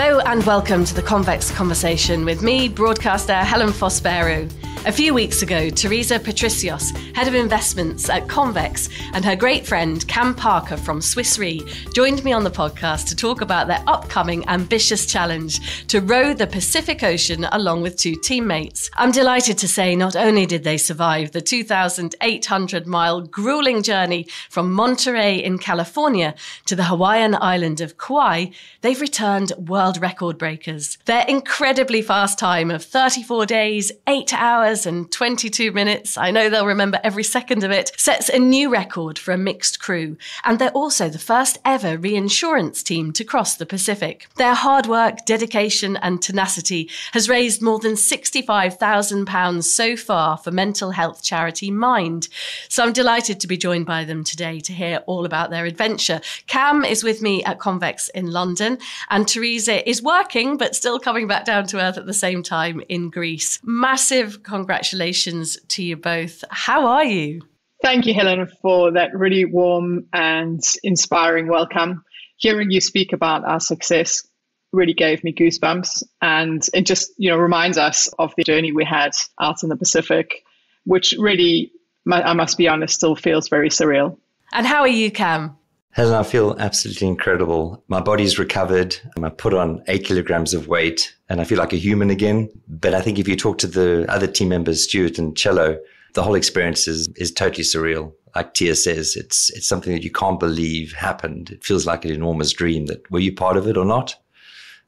Hello and welcome to the Convex Conversation with me, broadcaster Helen Fospero. A few weeks ago, Theresa Patricios, head of investments at Convex, and her great friend Cam Parker from Swiss Re joined me on the podcast to talk about their upcoming ambitious challenge to row the Pacific Ocean along with two teammates. I'm delighted to say not only did they survive the 2,800-mile grueling journey from Monterey in California to the Hawaiian island of Kauai, they've returned world record breakers. Their incredibly fast time of 34 days, 8 hours and 22 minutes, I know they'll remember every second of it, sets a new record for a mixed crew. And they're also the first ever reinsurance team to cross the Pacific. Their hard work, dedication and tenacity has raised more than £65,000 so far for mental health charity Mind. So I'm delighted to be joined by them today to hear all about their adventure. Cam is with me at Convex in London, and Theresa is working but still coming back down to earth at the same time in Greece. Massive congratulations to you both. How are you? Thank you, Helen, for that really warm and inspiring welcome. Hearing you speak about our success really gave me goosebumps, and it just, reminds us of the journey we had out in the Pacific, which really, I must be honest, still feels very surreal. And how are you, Cam? Helen, I feel absolutely incredible. My body's recovered. I put on 8 kilograms of weight and I feel like a human again. But I think if you talk to the other team members, Stuart and Cello, the whole experience is totally surreal. Like Tia says, it's something that you can't believe happened. It feels like an enormous dream. That were you part of it or not?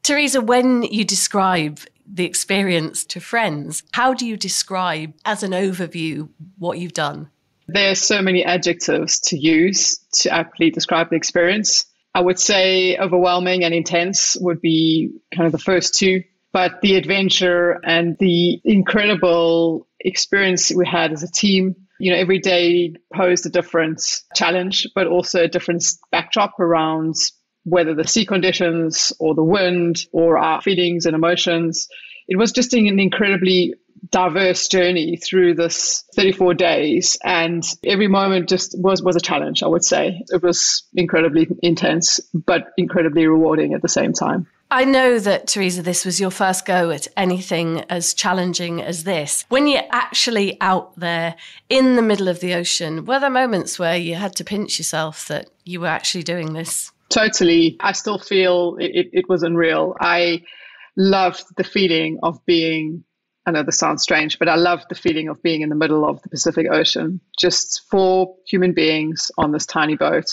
Theresa, when you describe the experience to friends, how do you describe, as an overview, what you've done? There's so many adjectives to use to aptly describe the experience. I would say overwhelming and intense would be kind of the first two, but the adventure and the incredible experience we had as a team, every day posed a different challenge, but also a different backdrop around whether the sea conditions or the wind or our feelings and emotions. It was just an incredibly diverse journey through this 34 days, and every moment just was a challenge, I would say. It was incredibly intense, but incredibly rewarding at the same time. I know that, Theresa, this was your first go at anything as challenging as this. When you're actually out there in the middle of the ocean, were there moments where you had to pinch yourself that you were actually doing this? Totally. I still feel it was unreal. I loved the feeling of being, I know this sounds strange, but I loved the feeling of being in the middle of the Pacific Ocean, just 4 human beings on this tiny boat.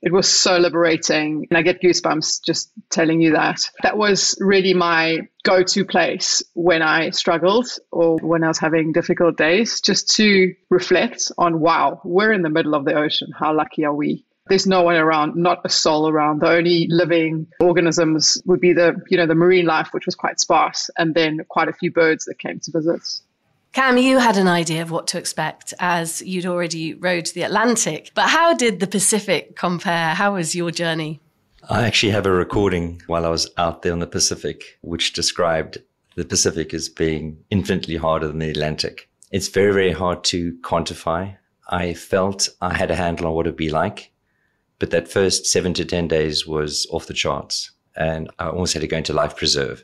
It was so liberating, and I get goosebumps just telling you that. That was really my go-to place when I struggled or when I was having difficult days, just to reflect on, wow, we're in the middle of the ocean. How lucky are we? There's no one around, not a soul around. The only living organisms would be the marine life, which was quite sparse, and then quite a few birds that came to visit. Cam, you had an idea of what to expect as you'd already rowed the Atlantic, but how did the Pacific compare? How was your journey? I actually have a recording while I was out there on the Pacific, which described the Pacific as being infinitely harder than the Atlantic. It's very, very hard to quantify. I felt I had a handle on what it'd be like. But that first 7 to 10 days was off the charts. And I almost had to go into life preserve,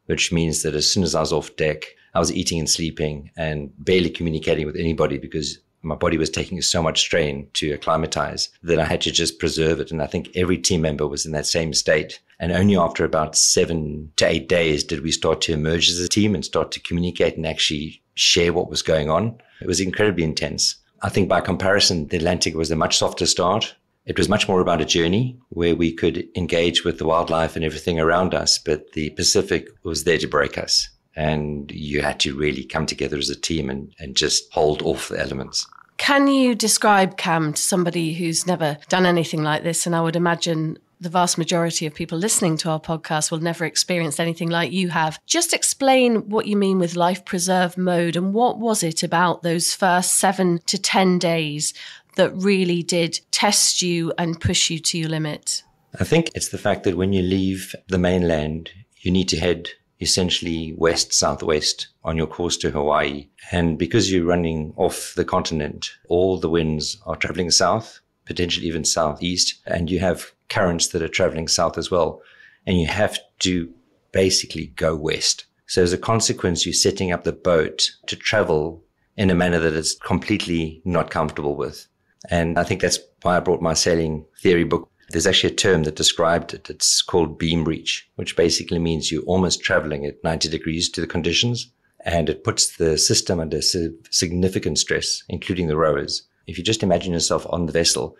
which means that as soon as I was off deck, I was eating and sleeping and barely communicating with anybody because my body was taking so much strain to acclimatize that I had to just preserve it. And I think every team member was in that same state. And only after about 7 to 8 days did we start to emerge as a team and start to communicate and actually share what was going on. It was incredibly intense. I think by comparison, the Atlantic was a much softer start. It was much more about a journey where we could engage with the wildlife and everything around us, but the Pacific was there to break us. And you had to really come together as a team and just hold off the elements. Can you describe, Cam, to somebody who's never done anything like this? And I would imagine the vast majority of people listening to our podcast will never experience anything like you have. Just explain what you mean with life preserve mode, and what was it about those first 7 to 10 days that really did test you and push you to your limit? I think it's the fact that when you leave the mainland, you need to head essentially west-southwest on your course to Hawaii. And because you're running off the continent, all the winds are traveling south, potentially even southeast, and you have currents that are traveling south as well. and you have to basically go west. So as a consequence, you're setting up the boat to travel in a manner that it's completely not comfortable with. And I think that's why I brought my sailing theory book. There's actually a term that described it. It's called beam reach, which basically means you're almost traveling at 90 degrees to the conditions, and it puts the system under significant stress, including the rowers. If you just imagine yourself on the vessel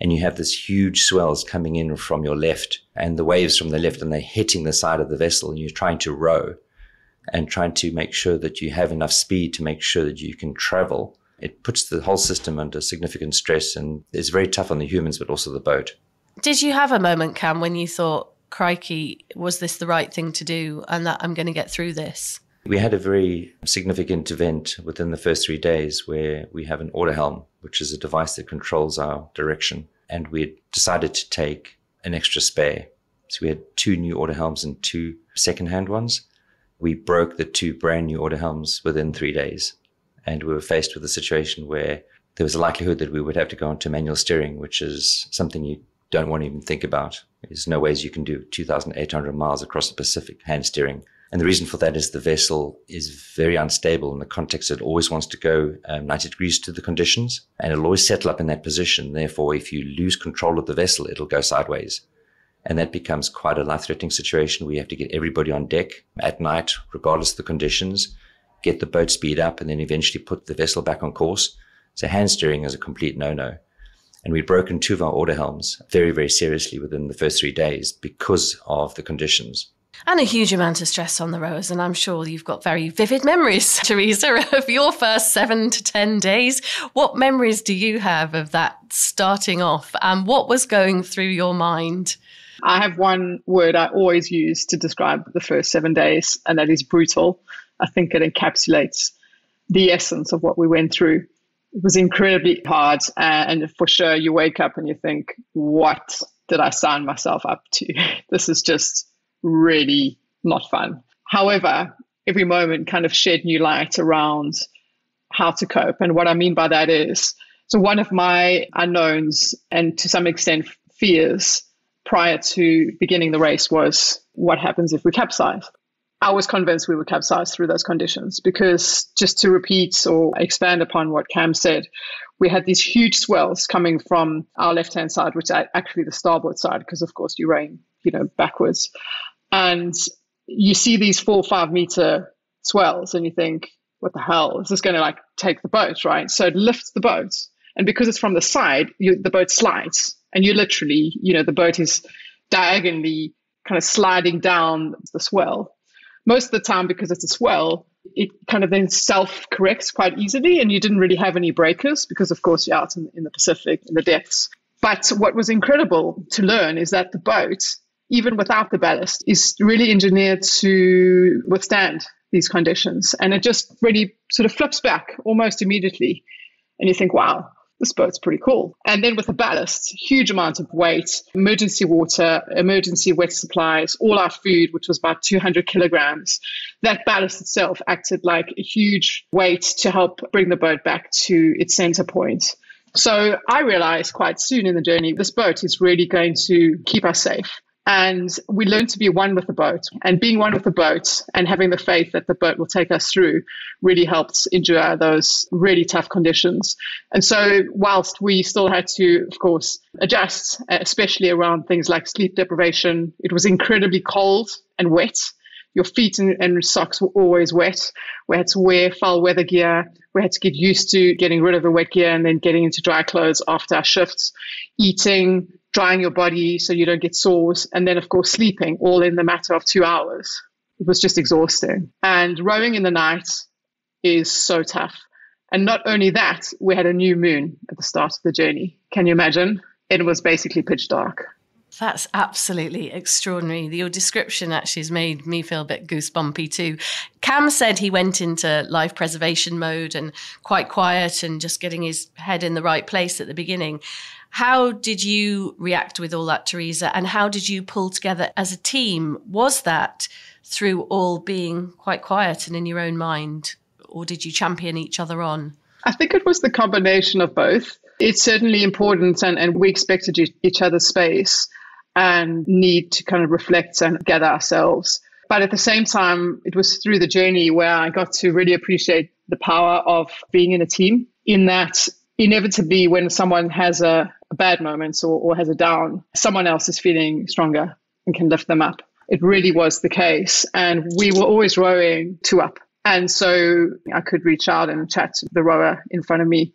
and you have this huge swells coming in from your left and the waves from the left, and they're hitting the side of the vessel, and you're trying to row and trying to make sure that you have enough speed to make sure that you can travel, it puts the whole system under significant stress, and it's very tough on the humans, but also the boat. Did you have a moment, Cam, when you thought, crikey, was this the right thing to do and that I'm going to get through this? We had a very significant event within the first 3 days where we have an order helm, which is a device that controls our direction. And we had decided to take an extra spare. So we had 2 new order helms and 2 second-hand ones. We broke the 2 brand new order helms within 3 days. And we were faced with a situation where there was a likelihood that we would have to go into manual steering, which is something you don't want to even think about. There's no ways you can do 2,800 miles across the Pacific hand steering. And the reason for that is the vessel is very unstable in the context. It always wants to go 90 degrees to the conditions, and it'll always settle up in that position. Therefore, if you lose control of the vessel, it'll go sideways. And that becomes quite a life-threatening situation. We have to get everybody on deck at night, regardless of the conditions, get the boat speed up, and then eventually put the vessel back on course. So hand steering is a complete no-no. And we'd broken 2 of our order helms very, very seriously within the first 3 days because of the conditions. And a huge amount of stress on the rowers. And I'm sure you've got very vivid memories, Theresa, of your first 7 to 10 days. What memories do you have of that starting off? And what was going through your mind? I have one word I always use to describe the first 7 days, and that is brutal. I think it encapsulates the essence of what we went through. It was incredibly hard. And for sure, you wake up and you think, what did I sign myself up to? This is just really not fun. However, every moment kind of shed new light around how to cope. And what I mean by that is, so one of my unknowns and to some extent fears prior to beginning the race was, what happens if we capsize? I was convinced we would capsize through those conditions because, just to repeat or expand upon what Cam said, we had these huge swells coming from our left-hand side, which is actually the starboard side, because of course you're rowing, backwards. And you see these 4 or 5 meter swells and you think, what the hell? Is this going to take the boat, right? So it lifts the boat. And because it's from the side, the boat slides. And you literally, the boat is diagonally kind of sliding down the swell. Most of the time, because it's a swell, it kind of then self-corrects quite easily, and you didn't really have any breakers because, of course, you're out in the Pacific, in the depths. But what was incredible to learn is that the boat, even without the ballast, is really engineered to withstand these conditions. And it just really sort of flips back almost immediately. And you think, wow, this boat's pretty cool. And then with the ballast, huge amount of weight, emergency water, emergency wet supplies, all our food, which was about 200 kilograms. That ballast itself acted like a huge weight to help bring the boat back to its center point. So I realized quite soon in the journey, this boat is really going to keep us safe. And we learned to be one with the boat. And being one with the boat and having the faith that the boat will take us through really helped endure those really tough conditions. And so whilst we still had to, of course, adjust, especially around things like sleep deprivation, it was incredibly cold and wet. Your feet and socks were always wet. We had to wear foul weather gear. We had to get used to getting rid of the wet gear and then getting into dry clothes after our shifts, eating, drying your body so you don't get sores, and then, of course, sleeping all in the matter of 2 hours. It was just exhausting. And rowing in the night is so tough. And not only that, we had a new moon at the start of the journey. Can you imagine? It was basically pitch dark. That's absolutely extraordinary. Your description actually has made me feel a bit goosebumpy too. Cam said he went into life preservation mode and quite quiet and just getting his head in the right place at the beginning. How did you react with all that, Theresa? And how did you pull together as a team? Was that through all being quite quiet and in your own mind? Or did you champion each other on? I think it was the combination of both. It's certainly important and we expected each other's space. and need to kind of reflect and gather ourselves. But at the same time, it was through the journey where I got to really appreciate the power of being in a team, in that inevitably when someone has a bad moment or has a down, someone else is feeling stronger and can lift them up. It really was the case. And we were always rowing two up. And so I could reach out and chat to the rower in front of me.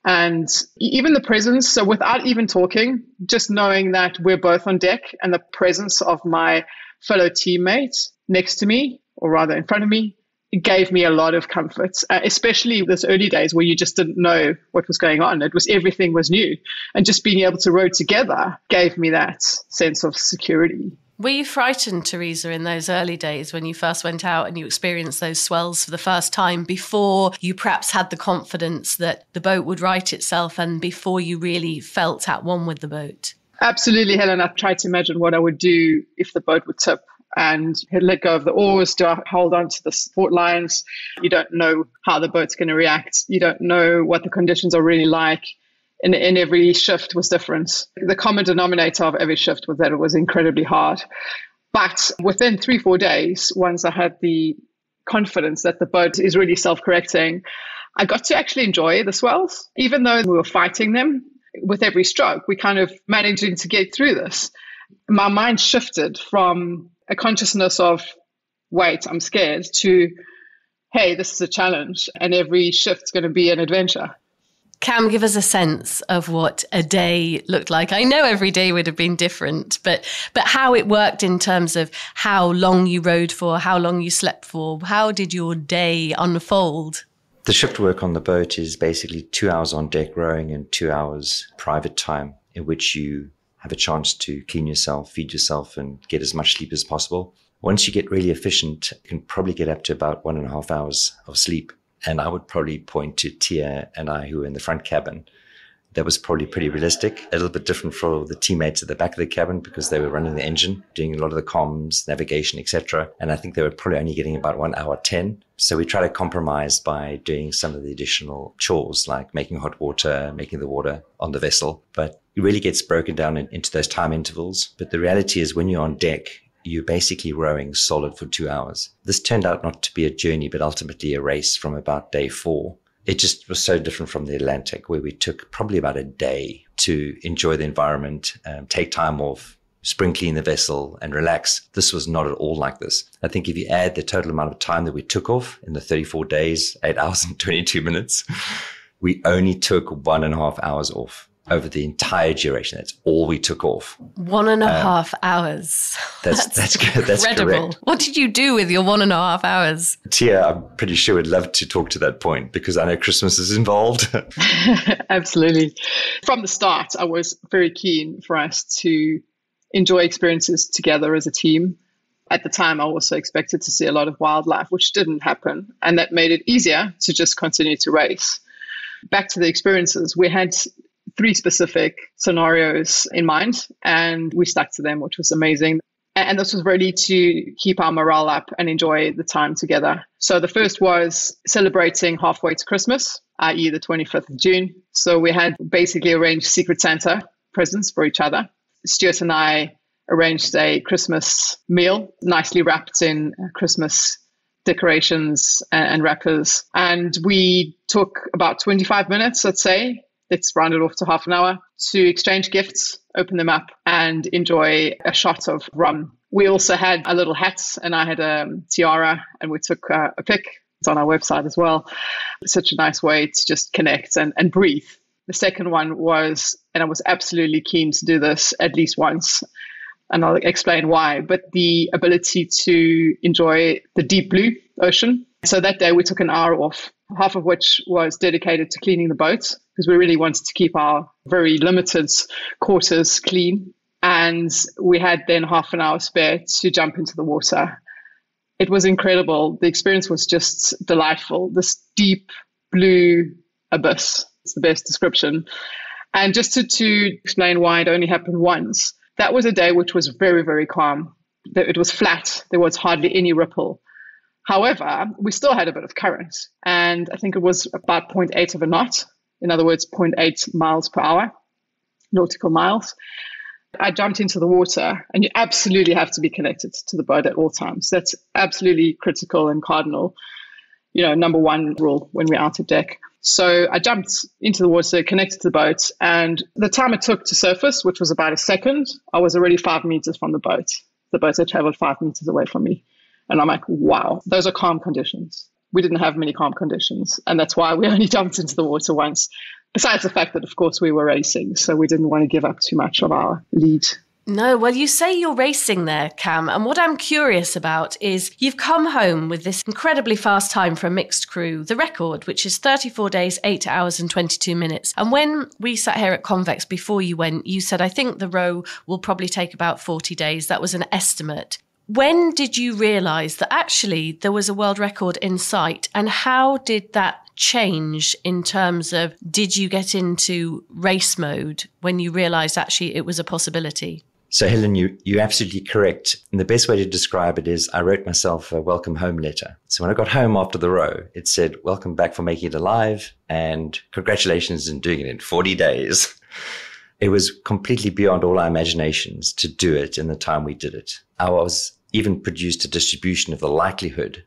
And even the presence, so without even talking, just knowing that we're both on deck and the presence of my fellow teammates next to me, or rather in front of me, it gave me a lot of comfort, especially those early days where you just didn't know what was going on. Everything was new. And just being able to row together gave me that sense of security. Were you frightened, Theresa, in those early days when you first went out and you experienced those swells for the first time, before you perhaps had the confidence that the boat would right itself and before you really felt at one with the boat? Absolutely, Helen. I tried to imagine what I would do if the boat would tip and let go of the oars. Do I hold on to the support lines? You don't know how the boat's going to react. You don't know what the conditions are really like. And every shift was different. The common denominator of every shift was that it was incredibly hard. But within 3-4 days, once I had the confidence that the boat is really self-correcting, I got to actually enjoy the swells. Even though we were fighting them, with every stroke, we kind of managing to get through this. My mind shifted from a consciousness of, wait, I'm scared, to, hey, this is a challenge and every shift's going to be an adventure. Cam, give us a sense of what a day looked like. I know every day would have been different, but how it worked in terms of how long you rowed for, how long you slept for. How did your day unfold? The shift work on the boat is basically 2 hours on deck rowing and 2 hours private time in which you have a chance to clean yourself, feed yourself, and get as much sleep as possible. Once you get really efficient, you can probably get up to about 1.5 hours of sleep. And I would probably point to Tia and I, who were in the front cabin. That was probably pretty realistic. A little bit different for the teammates at the back of the cabin because they were running the engine, doing a lot of the comms, navigation, etc. And I think they were probably only getting about 1 hour 10. So we try to compromise by doing some of the additional chores like making hot water, making the water on the vessel. But it really gets broken down into those time intervals. But the reality is when you're on deck, you're basically rowing solid for 2 hours. This turned out not to be a journey, but ultimately a race from about day 4. It just was so different from the Atlantic, where we took probably about a day to enjoy the environment, take time off, spring clean the vessel and relax. This was not at all like this. I think if you add the total amount of time that we took off in the 34 days, 8 hours and 22 minutes, we only took 1.5 hours off over the entire duration. That's all we took off. 1.5 hours. That's incredible. That's correct. What did you do with your 1.5 hours? Tia, I'm pretty sure would love to talk to that point because I know Christmas is involved. Absolutely. From the start, I was very keen for us to enjoy experiences together as a team. At the time, I also expected to see a lot of wildlife, which didn't happen. And that made it easier to just continue to race. Back to the experiences, we had 3 specific scenarios in mind, and we stuck to them, which was amazing. And this was really to keep our morale up and enjoy the time together. So the first was celebrating halfway to Christmas, i.e. the 25th of June. So we had basically arranged Secret Santa presents for each other. Stuart and I arranged a Christmas meal, nicely wrapped in Christmas decorations and wrappers. And we took about 25 minutes, I'd say, let's round it off to half an hour, to exchange gifts, open them up, and enjoy a shot of rum. We also had a little hat, and I had a tiara, and we took a pic. It's on our website as well. Such a nice way to just connect and breathe. The second one was, and I was absolutely keen to do this at least once, and I'll explain why, but the ability to enjoy the deep blue ocean. So that day we took an hour off, half of which was dedicated to cleaning the boat, because we really wanted to keep our very limited quarters clean. And we had then half an hour spare to jump into the water. It was incredible. The experience was just delightful. This deep blue abyss. It's the best description. And just to explain why it only happened once, that was a day which was very, very calm. It was flat. There was hardly any ripple. However, we still had a bit of current. And I think it was about 0.8 of a knot. In other words, 0.8 miles per hour, nautical miles. I jumped into the water, and you absolutely have to be connected to the boat at all times. That's absolutely critical and cardinal, number one rule when we're out at deck. So I jumped into the water, connected to the boat, and the time it took to surface, which was about a second, I was already 5 meters from the boat. The boat had traveled 5 meters away from me. And I'm like, wow, those are calm conditions. We didn't have many calm conditions. And that's why we only jumped into the water once. Besides the fact that, of course, we were racing. So we didn't want to give up too much of our lead. No, well, you say you're racing there, Cam. And what I'm curious about is you've come home with this incredibly fast time for a mixed crew, the record, which is 34 days, 8 hours and 22 minutes. And when we sat here at Convex before you went, you said, I think the row will probably take about 40 days. That was an estimate. When did you realise that actually there was a world record in sight? And how did that change in terms of, did you get into race mode when you realised actually it was a possibility? So Helen, you're absolutely correct. And the best way to describe it is I wrote myself a welcome home letter. So when I got home after the row, it said, welcome back for making it alive and congratulations on doing it in 40 days. It was completely beyond all our imaginations to do it in the time we did it. I was even produced a distribution of the likelihood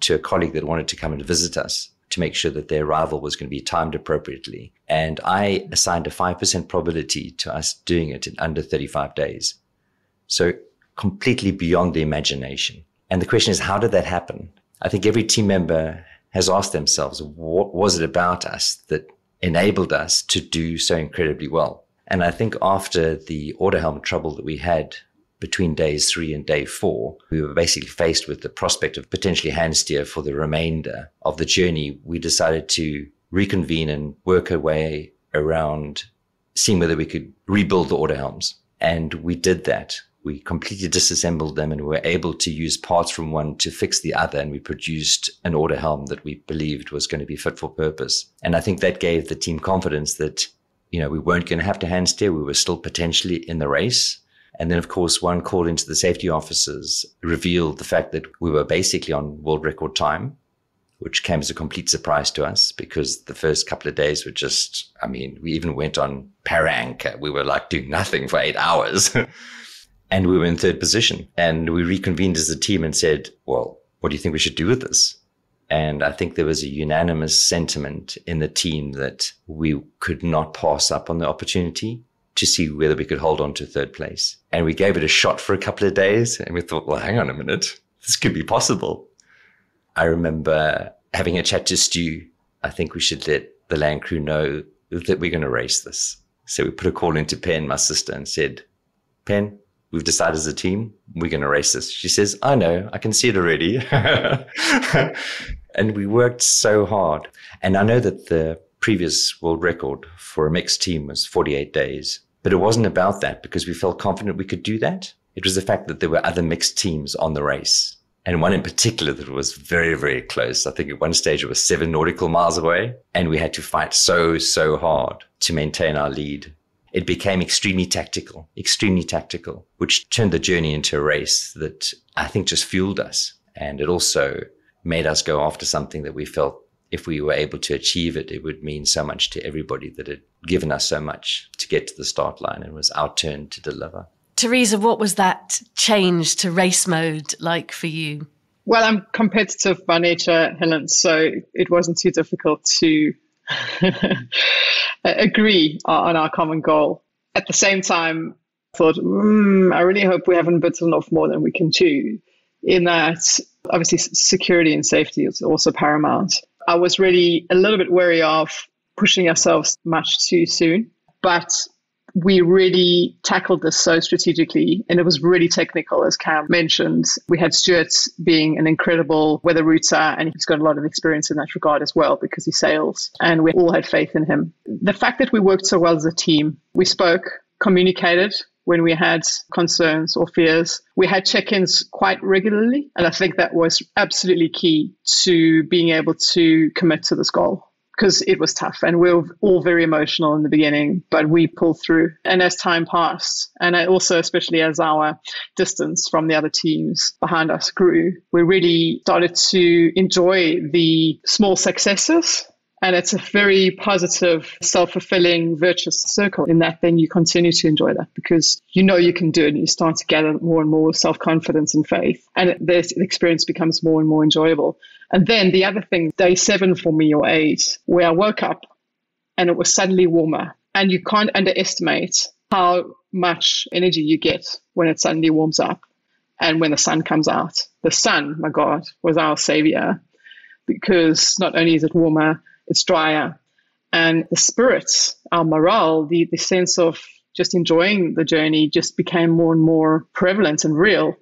to a colleague that wanted to come and visit us to make sure that their arrival was going to be timed appropriately. And I assigned a 5% probability to us doing it in under 35 days. So completely beyond the imagination. And the question is, how did that happen? I think every team member has asked themselves, what was it about us that enabled us to do so incredibly well? And I think after the order helm trouble that we had between days 3 and day 4, we were basically faced with the prospect of potentially hand steer for the remainder of the journey. We decided to reconvene and work our way around seeing whether we could rebuild the order helms. And we did that. We completely disassembled them and we were able to use parts from one to fix the other. And we produced an order helm that we believed was going to be fit for purpose. And I think that gave the team confidence that, we weren't going to have to hand steer. We were still potentially in the race. And then, of course, one call into the safety officers revealed the fact that we were basically on world record time, which came as a complete surprise to us because the first couple of days were just, we even went on para anchor. We were like doing nothing for 8 hours and we were in third position. And we reconvened as a team and said, well, what do you think we should do with this? And I think there was a unanimous sentiment in the team that we could not pass up on the opportunity to see whether we could hold on to third place. And we gave it a shot for a couple of days and we thought, well, hang on a minute, this could be possible. I remember having a chat to Stu. I think we should let the land crew know that we're going to race this. So we put a call into Pen, my sister, and said, Pen, we've decided as a team, we're going to race this. She says, I know, I can see it already. And we worked so hard. And I know that the previous world record for a mixed team was 48 days. But it wasn't about that because we felt confident we could do that. It was the fact that there were other mixed teams on the race. And one in particular that was very, very close. I think at one stage it was 7 nautical miles away. And we had to fight so hard to maintain our lead. It became extremely tactical, which turned the journey into a race that I think just fueled us. And it also made us go after something that we felt if we were able to achieve it, it would mean so much to everybody that had given us so much to get to the start line, and it was our turn to deliver. Theresa, what was that change to race mode like for you? Well, I'm competitive by nature, Helen, so it wasn't too difficult to agree on our common goal. At the same time, I thought, I really hope we haven't bitten off more than we can chew, in that obviously security and safety is also paramount. I was really a little bit wary of pushing ourselves much too soon, but we really tackled this so strategically, and it was really technical, as Cam mentioned. We had Stuart being an incredible weather router, and he's got a lot of experience in that regard as well because he sails, and we all had faith in him. The fact that we worked so well as a team, we spoke, communicated when we had concerns or fears. We had check-ins quite regularly, and I think that was absolutely key to being able to commit to this goal, because it was tough and we were all very emotional in the beginning, but we pulled through. And as time passed, and also especially as our distance from the other teams behind us grew, we really started to enjoy the small successes And it's a very positive, self-fulfilling, virtuous circle in that then you continue to enjoy that because you know you can do it and you start to gather more and more self-confidence and faith. And the experience becomes more and more enjoyable. And then the other thing, day 7 for me or 8, where I woke up and it was suddenly warmer. And you can't underestimate how much energy you get when it suddenly warms up and when the sun comes out. The sun, my God, was our savior because not only is it warmer, it's drier. And the spirits, our morale, the sense of just enjoying the journey just became more and more prevalent and real.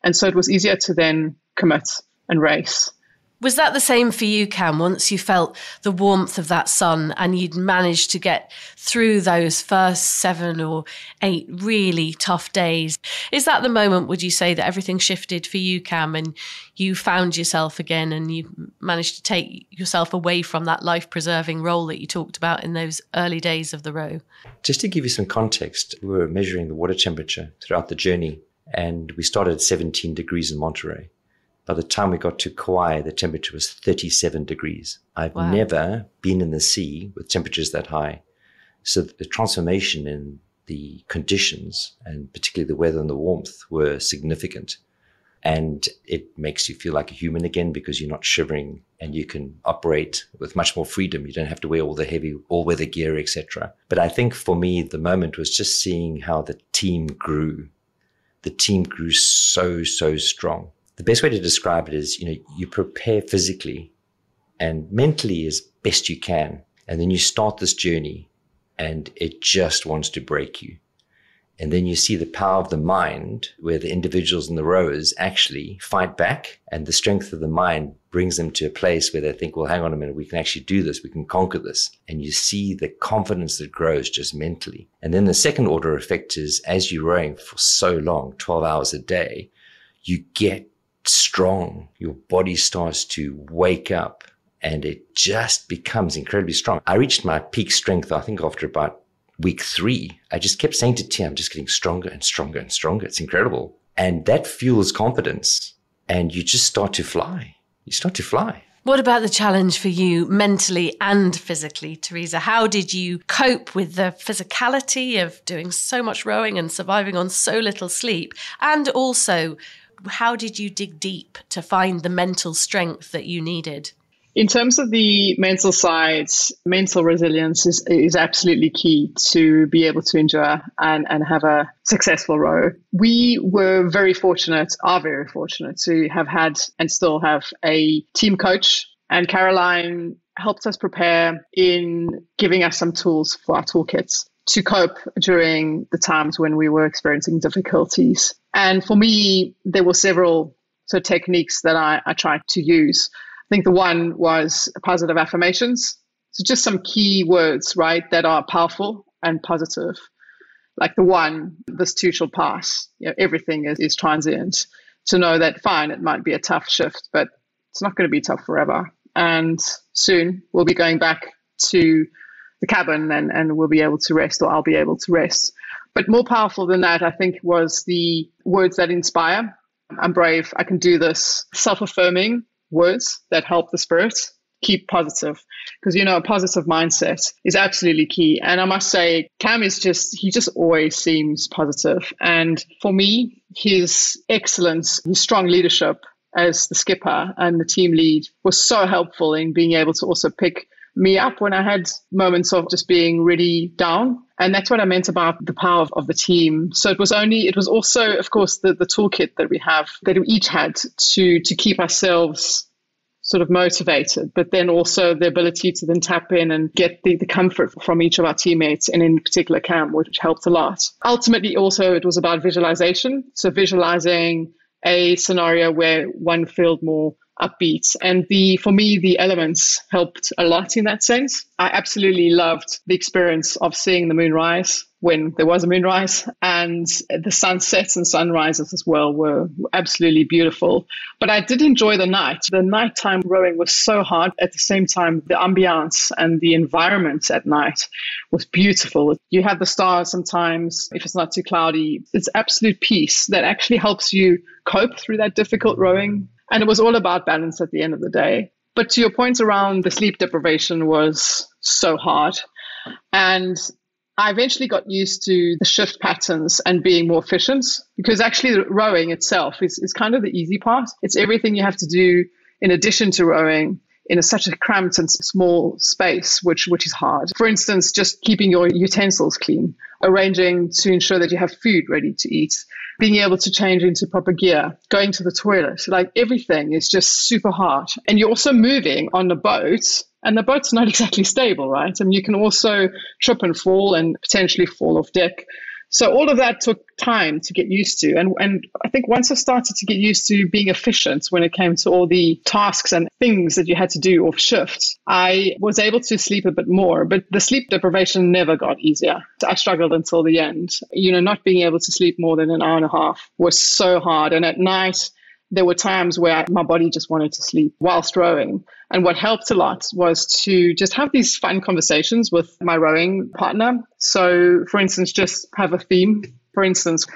And so it was easier to then commit and race. Was that the same for you, Cam, once you felt the warmth of that sun and you'd managed to get through those first 7 or 8 really tough days? Is that the moment, would you say, that everything shifted for you, Cam, and you found yourself again and you managed to take yourself away from that life-preserving role that you talked about in those early days of the row? Just to give you some context, we were measuring the water temperature throughout the journey, and we started at 17 degrees in Monterey. By the time we got to Kauai, the temperature was 37 degrees. I've never been in the sea with temperatures that high. So the transformation in the conditions, and particularly the weather and the warmth, were significant. And it makes you feel like a human again because you're not shivering and you can operate with much more freedom. You don't have to wear all the heavy all-weather gear, etc. But I think for me, the moment was just seeing how the team grew. The team grew so strong. The best way to describe it is, you prepare physically and mentally as best you can. And then you start this journey and it just wants to break you. And then you see the power of the mind where the individuals and the rowers actually fight back, and the strength of the mind brings them to a place where they think, well, hang on a minute, we can actually do this. We can conquer this. And you see the confidence that grows just mentally. And then the second order effect is as you're rowing for so long, 12 hours a day, you get strong. Your body starts to wake up and it just becomes incredibly strong. I reached my peak strength, I think, after about week 3. I just kept saying to Tia, I'm just getting stronger and stronger and stronger. It's incredible. And that fuels confidence and you just start to fly. You start to fly. What about the challenge for you mentally and physically, Theresa? How did you cope with the physicality of doing so much rowing and surviving on so little sleep? And also, how did you dig deep to find the mental strength that you needed? In terms of the mental side, mental resilience is absolutely key to be able to endure and have a successful row. We were very fortunate, are very fortunate to have had and still have a team coach. And Caroline helped us prepare in giving us some tools for our toolkits to cope during the times when we were experiencing difficulties. And for me, there were several techniques that I tried to use. I think the one was positive affirmations. So just some key words, right, that are powerful and positive. Like the one, this too shall pass. Everything is transient. To know that, fine, it might be a tough shift, but it's not going to be tough forever. And soon we'll be going back to the cabin and we'll be able to rest, or I'll be able to rest. But more powerful than that, I think, was the words that inspire. I'm brave. I can do this. Self-affirming words that help the spirit keep positive. Because, a positive mindset is absolutely key. And I must say, Cam he just always seems positive. And for me, his excellence, his strong leadership as the skipper and the team lead was so helpful in being able to also pick me up when I had moments of just being really down. And that's what I meant about the power of the team. So it was also, of course, the toolkit that we each had to keep ourselves sort of motivated, but then also the ability to then tap in and get the comfort from each of our teammates, and in particular Cam, which helped a lot. Ultimately, also, it was about visualization. So visualizing a scenario where one felt more upbeat. And for me, the elements helped a lot in that sense. I absolutely loved the experience of seeing the moonrise when there was a moonrise, and the sunsets and sunrises as well were absolutely beautiful. But I did enjoy the night. The nighttime rowing was so hard. At the same time, the ambiance and the environment at night was beautiful. You have the stars sometimes. If it's not too cloudy, it's absolute peace that actually helps you cope through that difficult rowing. And it was all about balance at the end of the day. But to your point around the sleep deprivation was so hard. And I eventually got used to the shift patterns and being more efficient, because actually the rowing itself is kind of the easy part. It's everything you have to do in addition to rowing in such a cramped and small space, which is hard. For instance, just keeping your utensils clean, arranging to ensure that you have food ready to eat, being able to change into proper gear, going to the toilet, like everything is just super hard. And you're also moving on the boat, and the boat's not exactly stable, right? I mean, you can also trip and fall and potentially fall off deck. So all of that took time to get used to. And I think once I started to get used to being efficient when it came to all the tasks and things that you had to do off shift, I was able to sleep a bit more. But the sleep deprivation never got easier. I struggled until the end. Not being able to sleep more than an hour and a half was so hard. And at night, there were times where my body just wanted to sleep whilst rowing. And what helped a lot was to just have these fun conversations with my rowing partner. So, for instance, just have a theme. For instance,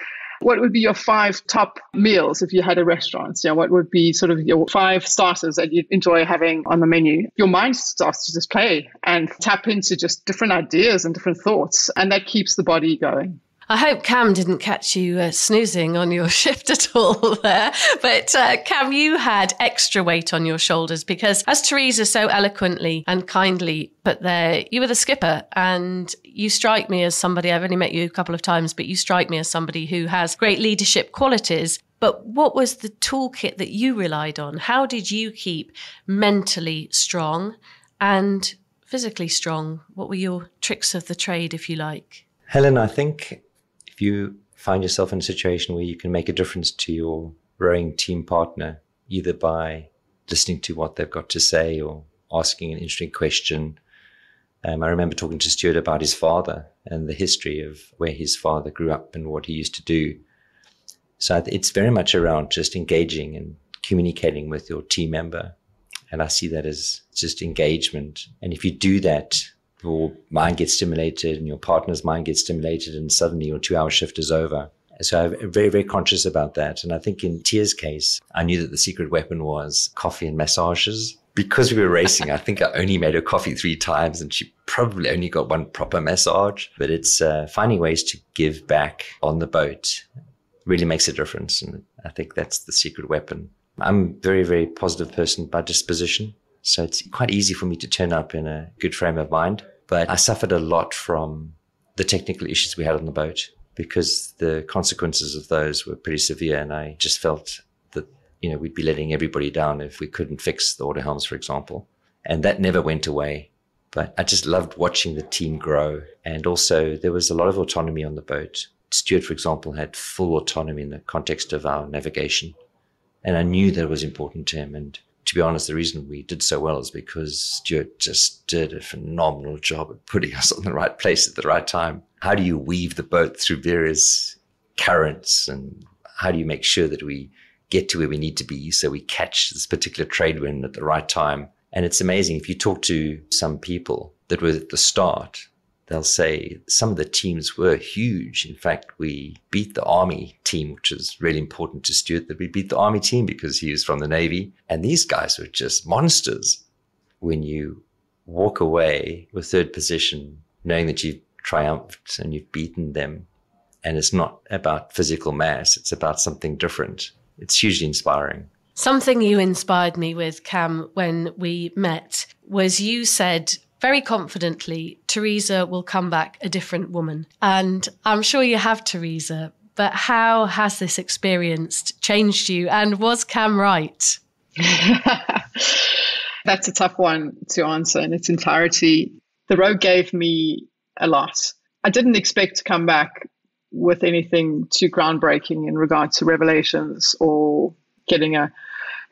what would be your 5 top meals if you had a restaurant? What would be sort of your 5 starters that you'd enjoy having on the menu? Your mind starts to just play and tap into just different ideas and different thoughts. And that keeps the body going. I hope Cam didn't catch you snoozing on your shift at all there. But Cam, you had extra weight on your shoulders because, as Theresa so eloquently and kindly put there, you were the skipper, and you strike me as somebody, I've only met you a couple of times, but you strike me as somebody who has great leadership qualities. But what was the toolkit that you relied on? How did you keep mentally strong and physically strong? What were your tricks of the trade, if you like? Helen, I think if you find yourself in a situation where you can make a difference to your rowing team partner, either by listening to what they've got to say or asking an interesting question. I remember talking to Stuart about his father and the history of where his father grew up and what he used to do. So it's very much around just engaging and communicating with your team member. And I see that as just engagement. And if you do that, your mind gets stimulated and your partner's mind gets stimulated, and suddenly your 2-hour shift is over. So I'm very, very conscious about that. And I think in Tia's case, I knew that the secret weapon was coffee and massages. Because we were racing, I think I only made her coffee 3 times and she probably only got 1 proper massage. But it's finding ways to give back on the boat really makes a difference. And I think that's the secret weapon. I'm a very, very positive person by disposition. So it's quite easy for me to turn up in a good frame of mind. But I suffered a lot from the technical issues we had on the boat because the consequences of those were pretty severe. And I just felt that, we'd be letting everybody down if we couldn't fix the order helms, for example. And that never went away. But I just loved watching the team grow. And also there was a lot of autonomy on the boat. Stuart, for example, had full autonomy in the context of our navigation. And I knew that was important to him. And to be honest, the reason we did so well is because Stuart just did a phenomenal job at putting us on the right place at the right time. How do you weave the boat through various currents, and how do you make sure that we get to where we need to be so we catch this particular trade wind at the right time? And it's amazing. If you talk to some people that were at the start, they'll say some of the teams were huge. In fact, we beat the Army team, which is really important to Stuart, that we beat the Army team because he was from the Navy. And these guys were just monsters. When you walk away with 3rd position, knowing that you've triumphed and you've beaten them, and it's not about physical mass, it's about something different, it's hugely inspiring. Something you inspired me with, Cam, when we met was you said very confidently, Theresa will come back a different woman. And I'm sure you have, Theresa, but how has this experience changed you? And was Cam right? That's a tough one to answer in its entirety. The road gave me a lot. I didn't expect to come back with anything too groundbreaking in regard to revelations or getting a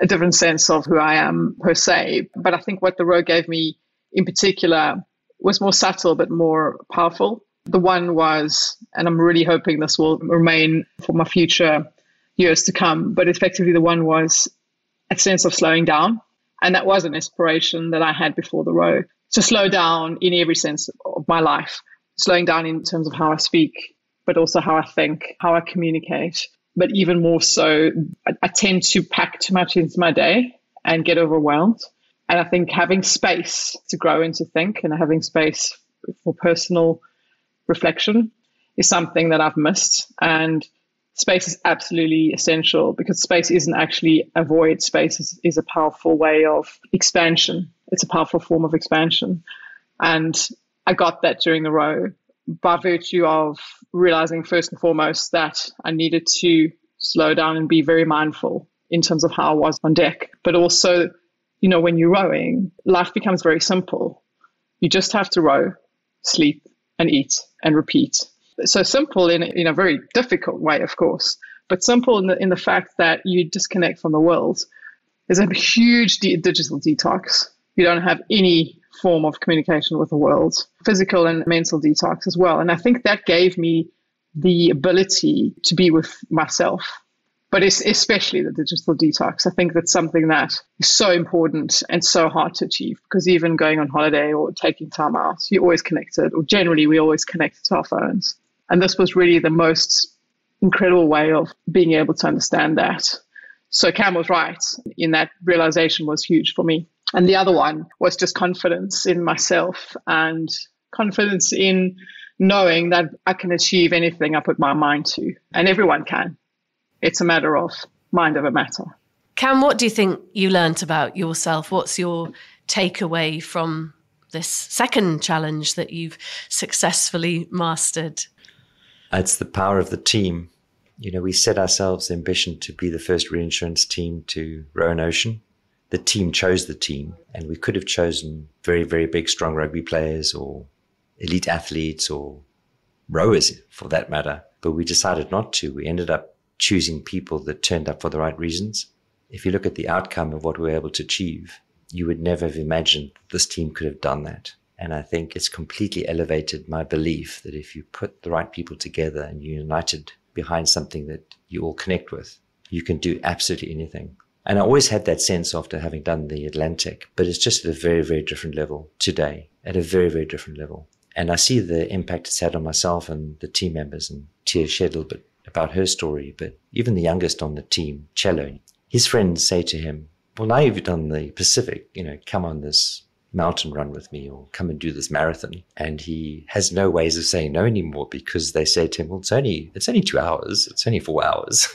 different sense of who I am per se. But I think what the road gave me in particular was more subtle but more powerful. The one was, and I'm really hoping this will remain for my future years to come, but effectively the one was a sense of slowing down. And that was an inspiration that I had before the row, to slow down in every sense of my life, slowing down in terms of how I speak, but also how I think, how I communicate. But even more so, I tend to pack too much into my day and get overwhelmed. And I think having space to grow and to think and having space for personal reflection is something that I've missed. And space is absolutely essential because space isn't actually a void. Space is a powerful way of expansion. It's a powerful form of expansion. And I got that during the row by virtue of realizing first and foremost that I needed to slow down and be very mindful in terms of how I was on deck. But also, when you're rowing, life becomes very simple. You just have to row, sleep, and eat and repeat. So simple in a very difficult way, of course, but simple in the fact that you disconnect from the world. There's a huge digital detox. You don't have any form of communication with the world, physical and mental detox as well. And I think that gave me the ability to be with myself, but it's especially the digital detox. I think that's something that is so important and so hard to achieve because even going on holiday or taking time out, you're always connected, or generally we're always connected to our phones. And this was really the most incredible way of being able to understand that. So Cam was right in that realization was huge for me. And the other one was just confidence in myself and confidence in knowing that I can achieve anything I put my mind to, and everyone can. It's a matter of mind over matter. Cam, what do you think you learnt about yourself? What's your takeaway from this second challenge that you've successfully mastered? It's the power of the team. We set ourselves the ambition to be the first reinsurance team to row an ocean. The team chose the team, and we could have chosen very, very big, strong rugby players or elite athletes or rowers for that matter. But we decided not to. We ended up choosing people that turned up for the right reasons. If you look at the outcome of what we were able to achieve, you would never have imagined this team could have done that. And I think it's completely elevated my belief that if you put the right people together and you're united behind something that you all connect with, you can do absolutely anything. And I always had that sense after having done the Atlantic, but it's just at a very, very different level today, at a very, very different level. And I see the impact it's had on myself and the team members, and Tia shared a little bit about her story, but even the youngest on the team, Cello, his friends say to him, well, now you've done the Pacific, come on this mountain run with me or come and do this marathon. And he has no ways of saying no anymore because they say to him, well, it's only 2 hours. It's only 4 hours.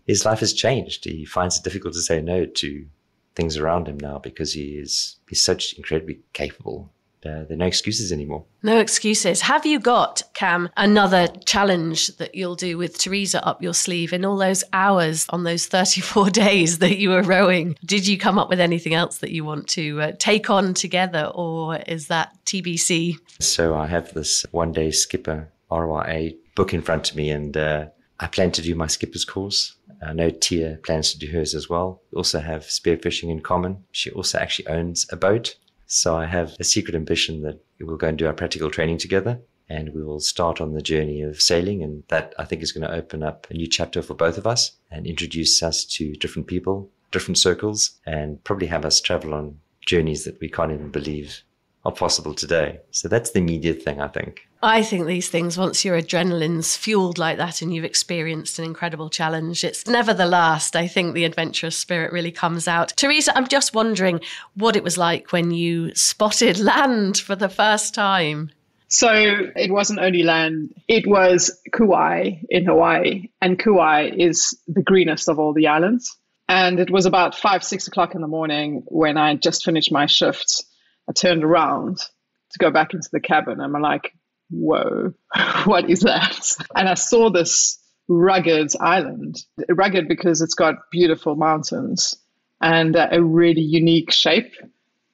His life has changed. He finds it difficult to say no to things around him now because he's such incredibly capable. There are no excuses anymore. No excuses. Have you got, Cam, another challenge that you'll do with Theresa up your sleeve in all those hours on those 34 days that you were rowing? Did you come up with anything else that you want to take on together, or is that TBC? So I have this one-day skipper RYA book in front of me, and I plan to do my skipper's course. I know Tia plans to do hers as well. We also have spearfishing in common. She also actually owns a boat. So I have a secret ambition that we'll go and do our practical training together, and we will start on the journey of sailing. And that, I think, is going to open up a new chapter for both of us and introduce us to different people, different circles, and probably have us travel on journeys that we can't even believe are possible today. So that's the immediate thing, I think. I think these things, once your adrenaline's fueled like that and you've experienced an incredible challenge, it's never the last. I think the adventurous spirit really comes out. Theresa, I'm just wondering what it was like when you spotted land for the first time. So it wasn't only land, it was Kauai in Hawaii. And Kauai is the greenest of all the islands. And it was about 5-6 o'clock in the morning when I just finished my shift. I turned around to go back into the cabin and I'm like, whoa, what is that? And I saw this rugged island, rugged because it's got beautiful mountains and a really unique shape,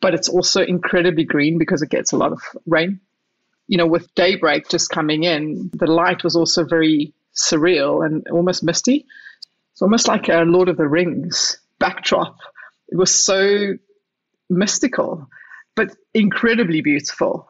but it's also incredibly green because it gets a lot of rain. With daybreak just coming in, the light was also very surreal and almost misty. It's almost like a Lord of the Rings backdrop. It was so mystical, but incredibly beautiful.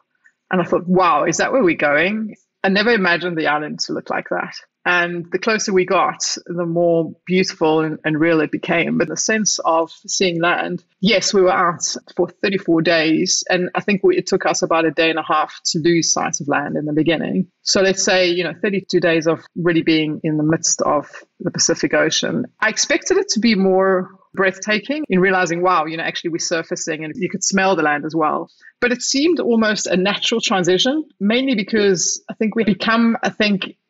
And I thought, wow, is that where we're going? I never imagined the island to look like that. And the closer we got, the more beautiful and real it became. But the sense of seeing land, yes, we were out for 34 days. And I think it took us about a day and a half to lose sight of land in the beginning. So let's say, 32 days of really being in the midst of the Pacific Ocean. I expected it to be more breathtaking in realizing, wow, actually we're surfacing and you could smell the land as well. But it seemed almost a natural transition, mainly because I think we become,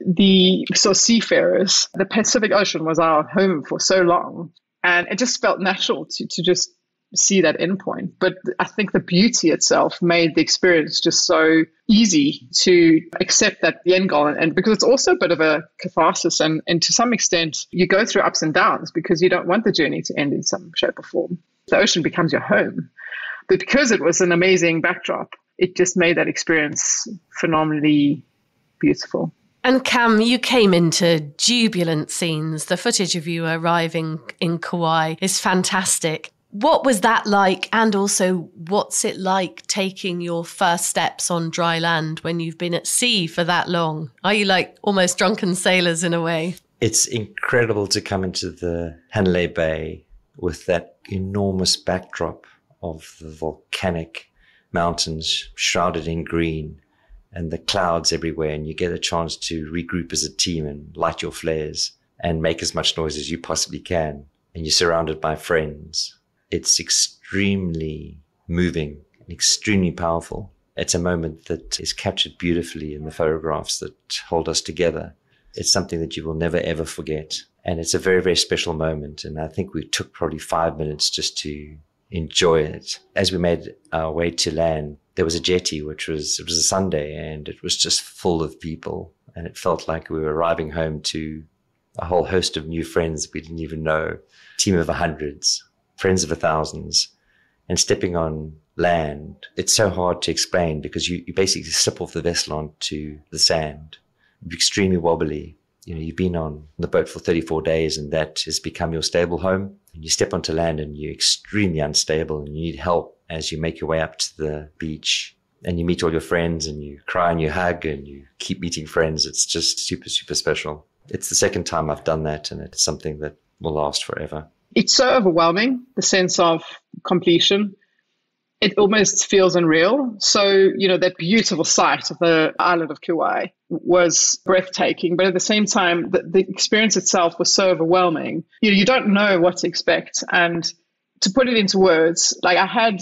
the sort of seafarers. The Pacific Ocean was our home for so long. And it just felt natural to just see that endpoint. But I think the beauty itself made the experience just so easy to accept that the end goal. And because it's also a bit of a catharsis, and to some extent, you go through ups and downs because you don't want the journey to end in some shape or form. The ocean becomes your home. But because it was an amazing backdrop, it just made that experience phenomenally beautiful. And Cam, you came into jubilant scenes. The footage of you arriving in Kauai is fantastic. What was that like? And also, what's it like taking your first steps on dry land when you've been at sea for that long? Are you like almost drunken sailors in a way? It's incredible to come into the Hanalei Bay with that enormous backdrop of the volcanic mountains shrouded in green and the clouds everywhere. And you get a chance to regroup as a team and light your flares and make as much noise as you possibly can. And you're surrounded by friends. It's extremely moving and extremely powerful. It's a moment that is captured beautifully in the photographs that hold us together. It's something that you will never, ever forget. And it's a very, very special moment. And I think we took probably 5 minutes just to enjoy it. As we made our way to land, there was a jetty, it was a Sunday, and it was just full of people. And it felt like we were arriving home to a whole host of new friends we didn't even know, team of hundreds. Friends of thousands, and stepping on land. It's so hard to explain because you basically slip off the vessel onto the sand. You're extremely wobbly. You've been on the boat for 34 days and that has become your stable home. And you step onto land and you're extremely unstable and you need help as you make your way up to the beach and you meet all your friends and you cry and you hug and you keep meeting friends. It's just super, super special. It's the second time I've done that and it's something that will last forever. It's so overwhelming, the sense of completion. It almost feels unreal. So, that beautiful sight of the island of Kauai was breathtaking. But at the same time, the experience itself was so overwhelming. You don't know what to expect. And to put it into words, like I had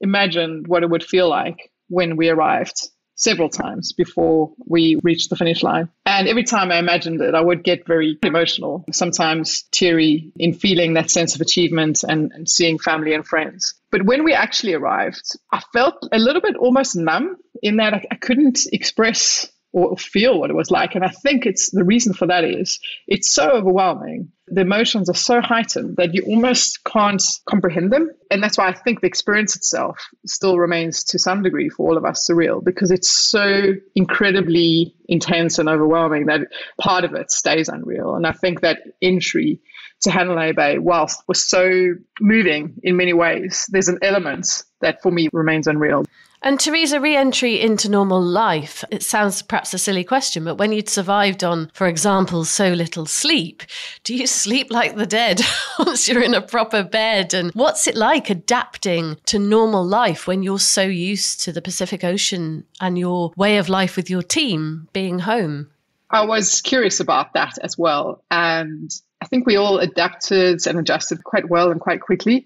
imagined what it would feel like when we arrived several times before we reached the finish line. And every time I imagined it, I would get very emotional, sometimes teary in feeling that sense of achievement and seeing family and friends. But when we actually arrived, I felt a little bit almost numb in that I couldn't express or feel what it was like. And I think the reason for that is it's so overwhelming. The emotions are so heightened that you almost can't comprehend them. And that's why I think the experience itself still remains to some degree for all of us surreal because it's so incredibly intense and overwhelming that part of it stays unreal. And I think that entry to Hanalei Bay, whilst was so moving in many ways, there's an element that for me remains unreal. And Theresa, re-entry into normal life, it sounds perhaps a silly question, but when you'd survived on, for example, so little sleep, do you sleep like the dead once you're in a proper bed? And what's it like adapting to normal life when you're so used to the Pacific Ocean and your way of life with your team being home? I was curious about that as well. And I think we all adapted and adjusted quite well and quite quickly.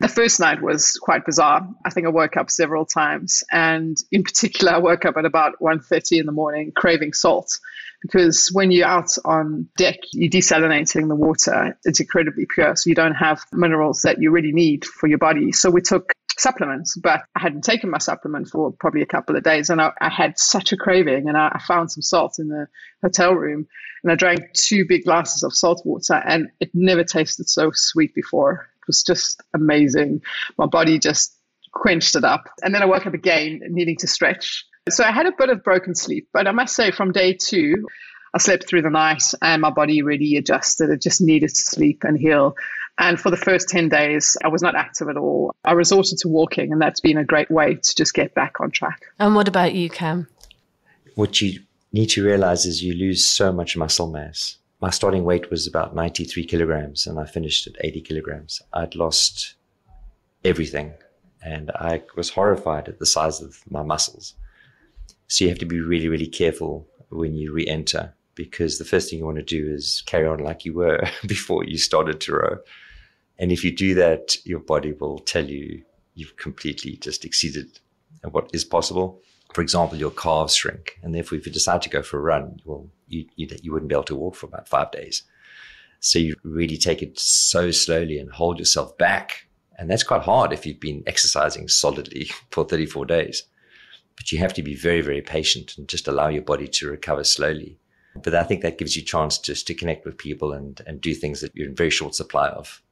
The first night was quite bizarre. I think I woke up several times. And in particular, I woke up at about 1:30 in the morning craving salt. Because when you're out on deck, you're desalinating the water. It's incredibly pure. So you don't have minerals that you really need for your body. So we took supplements, but I hadn't taken my supplement for probably a couple of days. And I had such a craving. And I found some salt in the hotel room. And I drank 2 big glasses of salt water. And it never tasted so sweet before. It was just amazing. My body just quenched it up. And then I woke up again needing to stretch. So I had a bit of broken sleep. But I must say from day 2, I slept through the night and my body really adjusted. It just needed to sleep and heal. And for the first 10 days, I was not active at all. I resorted to walking, and that's been a great way to just get back on track. And what about you, Cam? What you need to realize is you lose so much muscle mass. My starting weight was about 93 kilograms and I finished at 80 kilograms. I'd lost everything and I was horrified at the size of my muscles. So you have to be really, really careful when you re-enter because the first thing you want to do is carry on like you were before you started to row. And if you do that, your body will tell you you've completely just exceeded what is possible. For example, your calves shrink. And therefore, if you decide to go for a run, you wouldn't be able to walk for about 5 days. So you really take it so slowly and hold yourself back. And that's quite hard if you've been exercising solidly for 34 days. But you have to be very, very patient and just allow your body to recover slowly. But I think that gives you a chance just to connect with people and do things that you're in very short supply of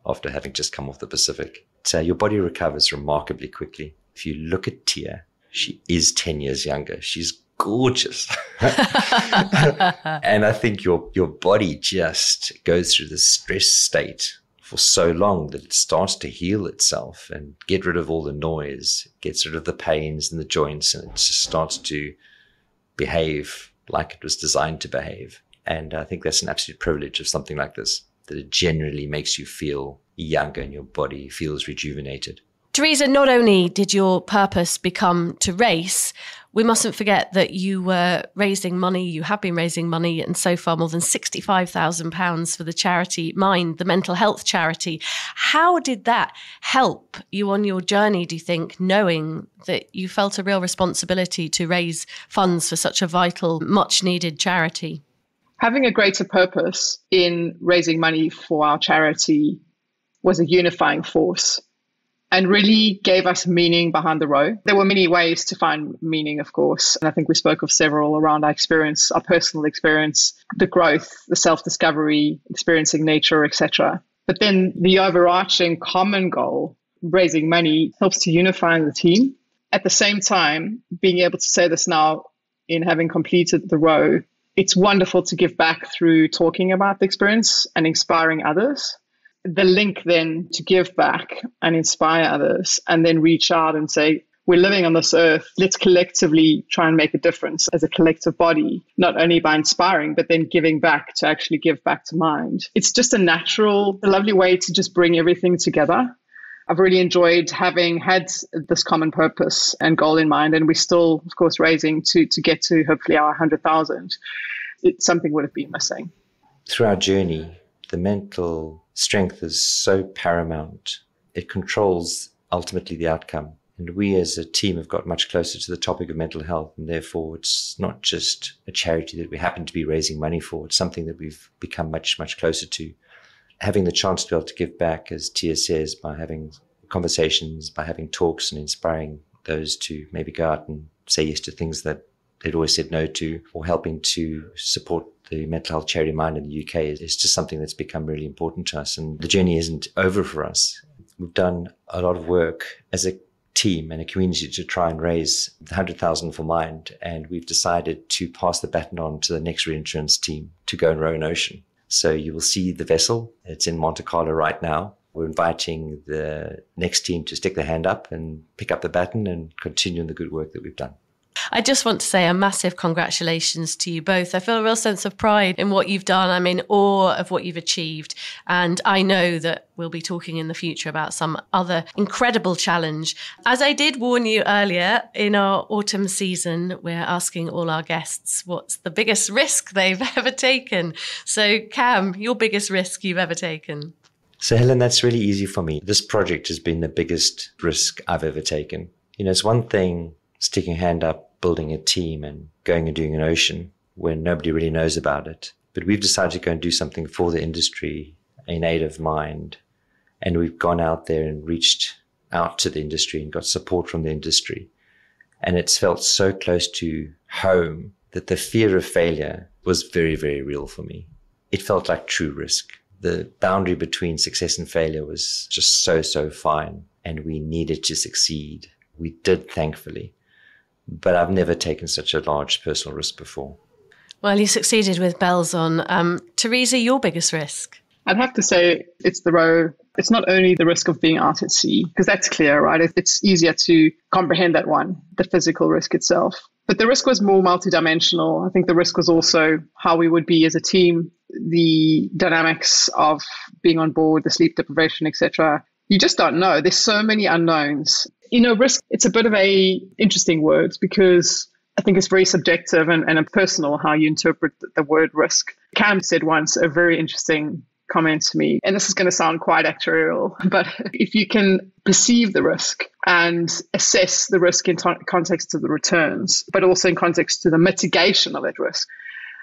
after having just come off the Pacific. So your body recovers remarkably quickly. If you look at Tia, she is 10 years younger. She's gorgeous. And I think your body just goes through this stress state for so long that it starts to heal itself and get rid of all the noise, gets rid of the pains and the joints, and it just starts to behave like it was designed to behave. And I think that's an absolute privilege of something like this, that it generally makes you feel younger and your body feels rejuvenated. Theresa, not only did your purpose become to race, we mustn't forget that you were raising money, you have been raising money, and so far more than £65,000 for the charity Mind, the mental health charity. How did that help you on your journey, do you think, knowing that you felt a real responsibility to raise funds for such a vital, much needed charity? Having a greater purpose in raising money for our charity was a unifying force and really gave us meaning behind the row. There were many ways to find meaning, of course. And I think we spoke of several around our experience, our personal experience, the growth, the self-discovery, experiencing nature, etc. But then the overarching common goal, raising money, helps to unify the team. At the same time, being able to say this now in having completed the row, it's wonderful to give back through talking about the experience and inspiring others. The link then to give back and inspire others and then reach out and say, we're living on this earth. Let's collectively try and make a difference as a collective body, not only by inspiring, but then giving back to actually give back to Mind. It's just a lovely way to just bring everything together. I've really enjoyed having had this common purpose and goal in mind. And we're still, of course, raising to get to hopefully our 100,000. It's something would have been missing. Through our journey, the mental strength is so paramount. It controls ultimately the outcome. And we as a team have got much closer to the topic of mental health. And therefore, it's not just a charity that we happen to be raising money for. It's something that we've become much, much closer to. Having the chance to be able to give back, as Tia says, by having conversations, by having talks and inspiring those to maybe go out and say yes to things that they'd always said no to, or helping to support the mental health charity Mind in the UK is just something that's become really important to us. And the journey isn't over for us. We've done a lot of work as a team and a community to try and raise 100,000 for Mind. And we've decided to pass the baton on to the next reinsurance team to go and row an ocean. So you will see the vessel. It's in Monte Carlo right now. We're inviting the next team to stick their hand up and pick up the baton and continue the good work that we've done. I just want to say a massive congratulations to you both. I feel a real sense of pride in what you've done. I'm in awe of what you've achieved. And I know that we'll be talking in the future about some other incredible challenge. As I did warn you earlier, in our autumn season, we're asking all our guests what's the biggest risk they've ever taken. So Cam, your biggest risk you've ever taken? So Helen, that's really easy for me. This project has been the biggest risk I've ever taken. You know, it's one thing sticking a hand up, building a team and going and doing an ocean when nobody really knows about it. But we've decided to go and do something for the industry in aid of Mind. And we've gone out there and reached out to the industry and got support from the industry. And it's felt so close to home that the fear of failure was very, very real for me. It felt like true risk. The boundary between success and failure was just so fine. And we needed to succeed. We did, thankfully. But I've never taken such a large personal risk before. Well, you succeeded with bells on. Theresa, your biggest risk? I'd have to say it's the row. It's not only the risk of being out at sea, because that's clear, right? It's easier to comprehend that one, the physical risk itself. But the risk was more multidimensional. I think the risk was also how we would be as a team, the dynamics of being on board, the sleep deprivation, etc. You just don't know. There's so many unknowns. You know, risk, it's a bit of a interesting word because I think it's very subjective and personal how you interpret the word risk. Cam said once a very interesting comment to me, and this is going to sound quite actuarial, but if you can perceive the risk and assess the risk in context to the returns, but also in context to the mitigation of that risk,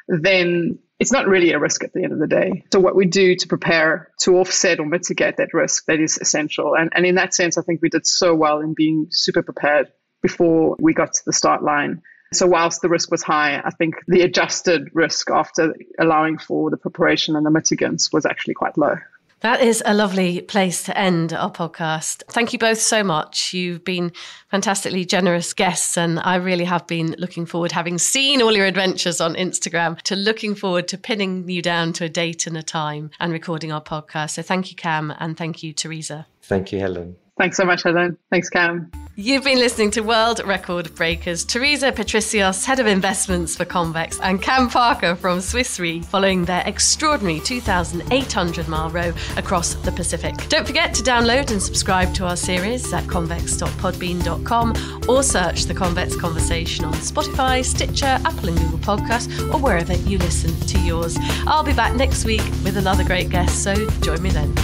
then it's not really a risk at the end of the day. So what we do to prepare to offset or mitigate that risk, that is essential. And in that sense, I think we did so well in being super prepared before we got to the start line. So whilst the risk was high, I think the adjusted risk after allowing for the preparation and the mitigants was actually quite low. That is a lovely place to end our podcast. Thank you both so much. You've been fantastically generous guests, and I really have been looking forward, having seen all your adventures on Instagram, to looking forward to pinning you down to a date and a time and recording our podcast. So thank you, Cam, and thank you, Theresa. Thank you, Helen. Thanks so much, Helen. Thanks, Cam. You've been listening to World Record Breakers. Theresa Patricios, Head of Investments for Convex, and Cam Parker from Swiss Re, following their extraordinary 2,800-mile row across the Pacific. Don't forget to download and subscribe to our series at convex.podbean.com, or search The Convex Conversation on Spotify, Stitcher, Apple and Google Podcasts, or wherever you listen to yours. I'll be back next week with another great guest, so join me then.